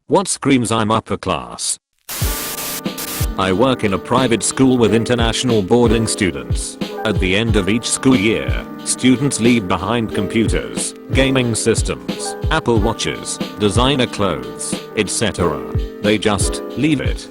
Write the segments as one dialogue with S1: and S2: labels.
S1: What screams I'm upper class? I work in a private school with international boarding students. At the end of each school year, students leave behind computers, gaming systems, Apple Watches, designer clothes, etc. They just leave it.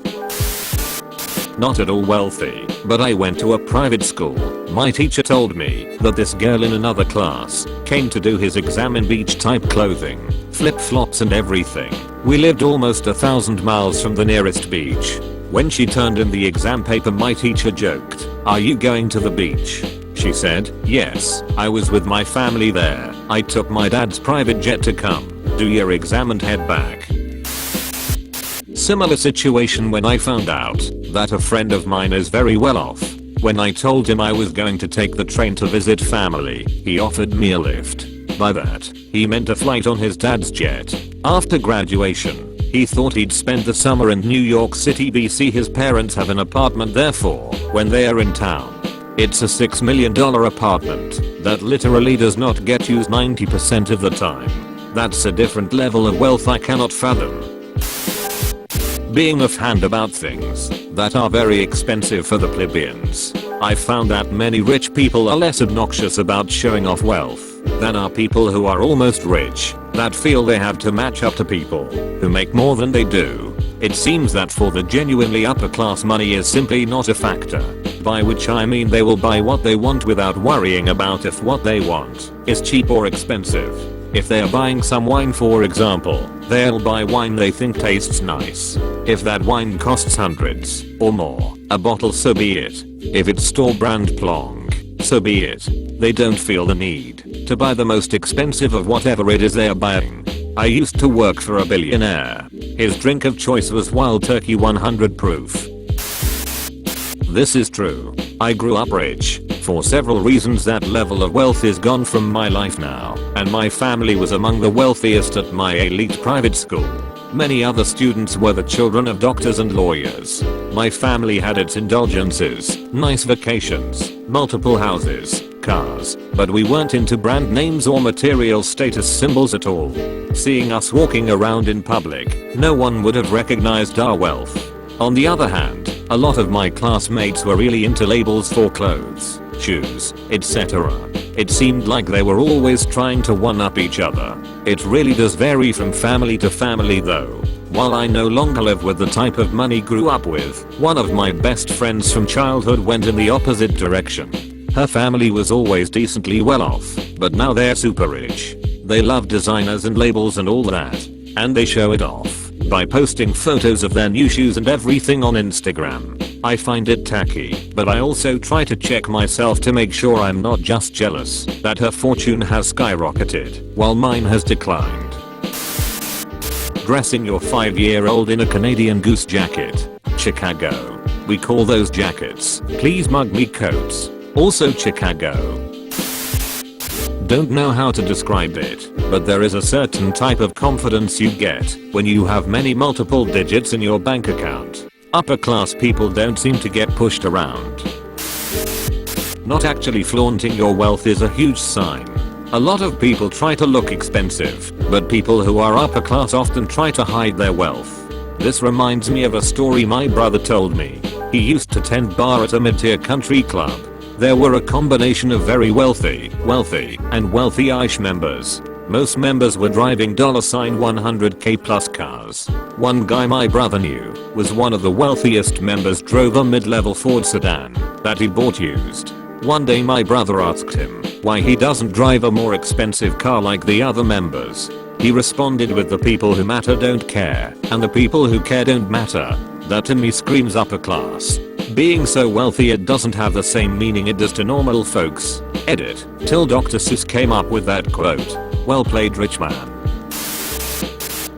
S1: Not at all wealthy, but I went to a private school. My teacher told me that this girl in another class came to do his exam in beach type clothing, flip-flops and everything. We lived almost 1,000 miles from the nearest beach. When she turned in the exam paper, my teacher joked, "Are you going to the beach?" She said, "Yes, I was with my family there. I took my dad's private jet to come, do your exam and head back." Similar situation when I found out that a friend of mine is very well off. When I told him I was going to take the train to visit family, he offered me a lift. By that, he meant a flight on his dad's jet. After graduation, he thought he'd spend the summer in New York City, BC. His parents have an apartment there for when they are in town. It's a $6 million apartment that literally does not get used 90% of the time. That's a different level of wealth I cannot fathom. Being offhand about things that are very expensive for the plebeians. I've found that many rich people are less obnoxious about showing off wealth than are people who are almost rich, that feel they have to match up to people who make more than they do. It seems that for the genuinely upper class, money is simply not a factor, by which I mean they will buy what they want without worrying about if what they want is cheap or expensive. If they are buying some wine, for example, they'll buy wine they think tastes nice. If that wine costs hundreds or more a bottle, so be it. If it's store brand plonk, so be it. They don't feel the need to buy the most expensive of whatever it is they are buying. I used to work for a billionaire. His drink of choice was Wild Turkey 100 proof. This is true. I grew up rich. For several reasons, that level of wealth is gone from my life now, and my family was among the wealthiest at my elite private school. Many other students were the children of doctors and lawyers. My family had its indulgences, nice vacations, multiple houses, cars, but we weren't into brand names or material status symbols at all. Seeing us walking around in public, no one would have recognized our wealth. On the other hand, a lot of my classmates were really into labels for clothes, shoes, etc. It seemed like they were always trying to one-up each other. It really does vary from family to family though. While I no longer live with the type of money grew up with, one of my best friends from childhood went in the opposite direction. Her family was always decently well off, but now they're super rich. They love designers and labels and all that, and they show it off by posting photos of their new shoes and everything on Instagram. I find it tacky, but I also try to check myself to make sure I'm not just jealous that her fortune has skyrocketed while mine has declined. Dressing your 5-year-old in a Canadian Goose jacket. Chicago. We call those jackets please mug me coats. Also Chicago. Don't know how to describe it, but there is a certain type of confidence you get when you have many multiple digits in your bank account. Upper class people don't seem to get pushed around. Not actually flaunting your wealth is a huge sign. A lot of people try to look expensive, but people who are upper class often try to hide their wealth. This reminds me of a story my brother told me. He used to tend bar at a mid-tier country club. There were a combination of very wealthy, and wealthy-ish members. Most members were driving $100K plus cars. One guy my brother knew was one of the wealthiest members, drove a mid-level Ford sedan that he bought used. One day my brother asked him why he doesn't drive a more expensive car like the other members. He responded with, "The people who matter don't care, and the people who care don't matter." That to me screams upper class. Being so wealthy it doesn't have the same meaning it does to normal folks. Edit, till Dr. Seuss came up with that quote. Well played, rich man.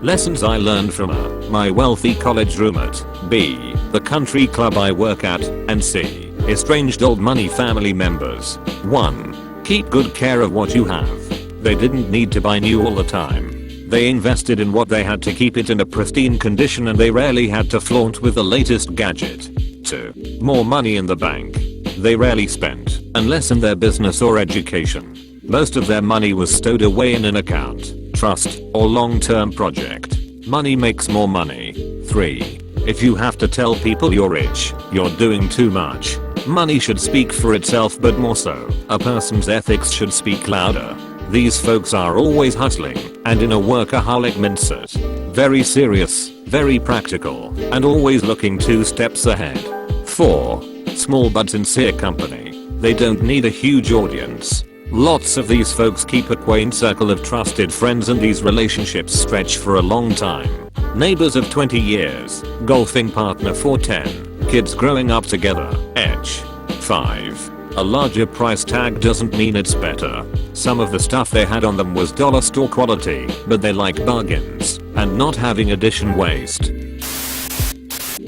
S1: Lessons I learned from A. My wealthy college roommate. B. The country club I work at. And C. Estranged old money family members. 1. Keep good care of what you have. They didn't need to buy new all the time. They invested in what they had to keep it in a pristine condition, and they rarely had to flaunt with the latest gadget. 2. More money in the bank. They rarely spent, unless in their business or education. Most of their money was stowed away in an account, trust, or long-term project. Money makes more money. 3. If you have to tell people you're rich, you're doing too much. Money should speak for itself, but more so, a person's ethics should speak louder. These folks are always hustling and in a workaholic mindset. Very serious, very practical, and always looking 2 steps ahead. 4. Small but sincere company. They don't need a huge audience. Lots of these folks keep a quaint circle of trusted friends, and these relationships stretch for a long time. Neighbors of 20 years, golfing partner for 10, kids growing up together, etch. 5. A larger price tag doesn't mean it's better. Some of the stuff they had on them was dollar store quality, but they like bargains and not having addition waste.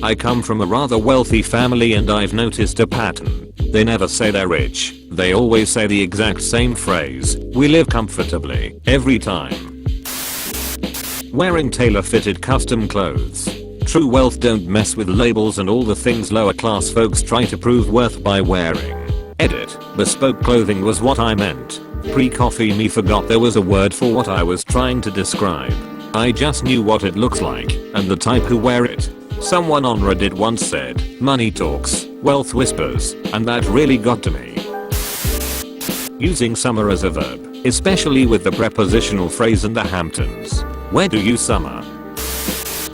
S1: I come from a rather wealthy family, and I've noticed a pattern. They never say they're rich. They always say the exact same phrase, "We live comfortably," every time. Wearing tailor-fitted custom clothes. True wealth don't mess with labels and all the things lower class folks try to prove worth by wearing. Edit. Bespoke clothing was what I meant. Pre-coffee me forgot there was a word for what I was trying to describe. I just knew what it looks like and the type who wear it. Someone on Reddit once said, "Money talks, wealth whispers," and that really got to me. Using summer as a verb, especially with the prepositional phrase "in the Hamptons." Where do you summer?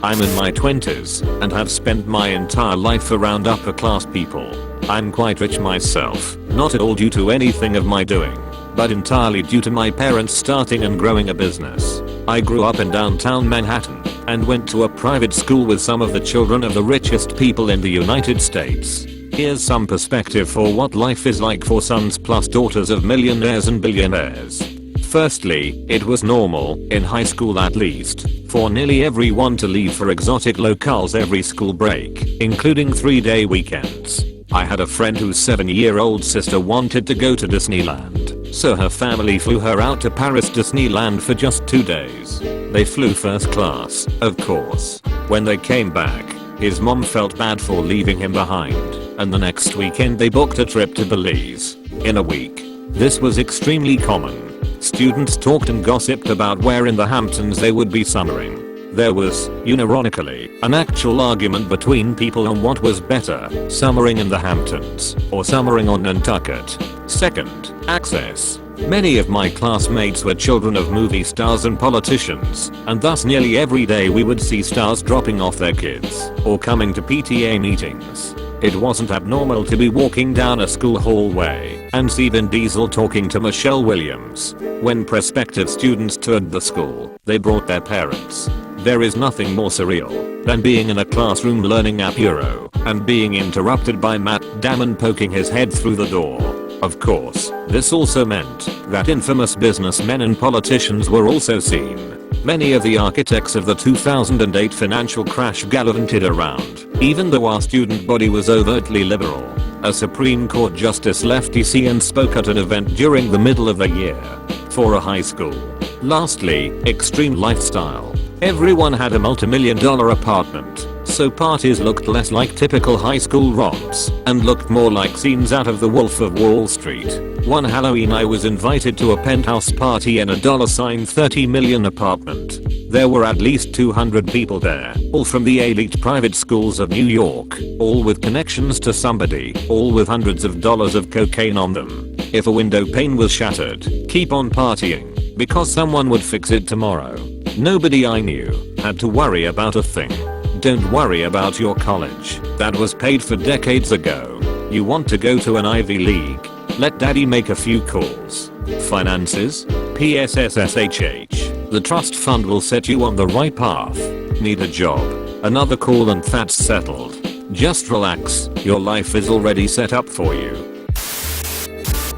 S1: I'm in my 20s and have spent my entire life around upper class people. I'm quite rich myself, not at all due to anything of my doing, but entirely due to my parents starting and growing a business. I grew up in downtown Manhattan and went to a private school with some of the children of the richest people in the United States. Here's some perspective for what life is like for sons plus daughters of millionaires and billionaires. Firstly, it was normal, in high school at least, for nearly everyone to leave for exotic locales every school break, including 3-day weekends. I had a friend whose 7-year-old sister wanted to go to Disneyland, so her family flew her out to Paris Disneyland for just 2 days. They flew first class, of course. When they came back, his mom felt bad for leaving him behind, and the next weekend they booked a trip to Belize. In a week. This was extremely common. Students talked and gossiped about where in the Hamptons they would be summering. There was, unironically, an actual argument between people on what was better, summering in the Hamptons or summering on Nantucket. Second, access. Many of my classmates were children of movie stars and politicians, and thus nearly every day we would see stars dropping off their kids or coming to PTA meetings. It wasn't abnormal to be walking down a school hallway and see Vin Diesel talking to Michelle Williams. When prospective students toured the school, they brought their parents. There is nothing more surreal than being in a classroom learning Apuro and being interrupted by Matt Damon poking his head through the door. Of course, this also meant that infamous businessmen and politicians were also seen. Many of the architects of the 2008 financial crash gallivanted around, even though our student body was overtly liberal. A Supreme Court justice left DC and spoke at an event during the middle of the year for a high school. Lastly, extreme lifestyle. Everyone had a multi-million-dollar apartment, so parties looked less like typical high school romps and looked more like scenes out of The Wolf of Wall Street. One Halloween I was invited to a penthouse party in a $30 million apartment. There were at least 200 people there, all from the elite private schools of New York, all with connections to somebody, all with hundreds of dollars of cocaine on them. If a window pane was shattered, keep on partying, because someone would fix it tomorrow. Nobody I knew had to worry about a thing. Don't worry about your college. That was paid for decades ago. You want to go to an Ivy League? Let daddy make a few calls. Finances? PSSSHH. The trust fund will set you on the right path. Need a job? Another call and that's settled. Just relax, your life is already set up for you.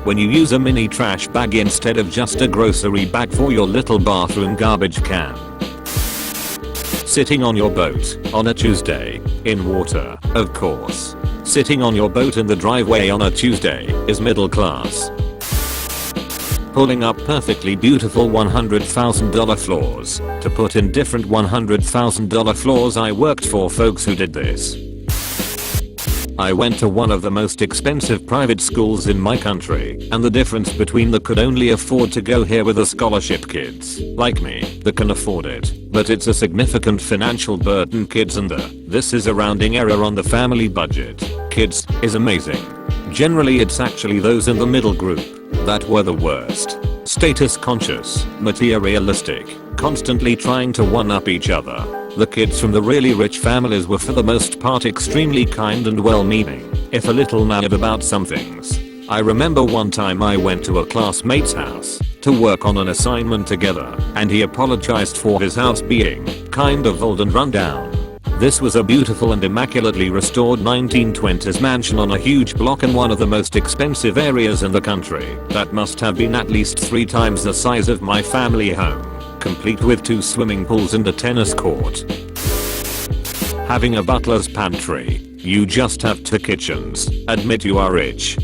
S1: When you use a mini trash bag instead of just a grocery bag for your little bathroom garbage can. Sitting on your boat on a Tuesday in water, of course. Sitting on your boat in the driveway on a Tuesday is middle class. Pulling up perfectly beautiful $100,000 floors to put in different $100,000 floors. I worked for folks who did this. I went to one of the most expensive private schools in my country, and the difference between the could only afford to go here with the scholarship kids, like me, that can afford it, but it's a significant financial burden kids and this is a rounding error on the family budget, kids, is amazing. Generally it's actually those in the middle group that were the worst. Status conscious, materialistic, constantly trying to one-up each other. The kids from the really rich families were for the most part extremely kind and well-meaning, if a little mad about some things. I remember one time I went to a classmate's house to work on an assignment together, and he apologized for his house being kind of old and run down. This was a beautiful and immaculately restored 1920s mansion on a huge block in one of the most expensive areas in the country that must have been at least 3 times the size of my family home, complete with 2 swimming pools and a tennis court. Having a butler's pantry, you just have 2 kitchens, admit you are rich.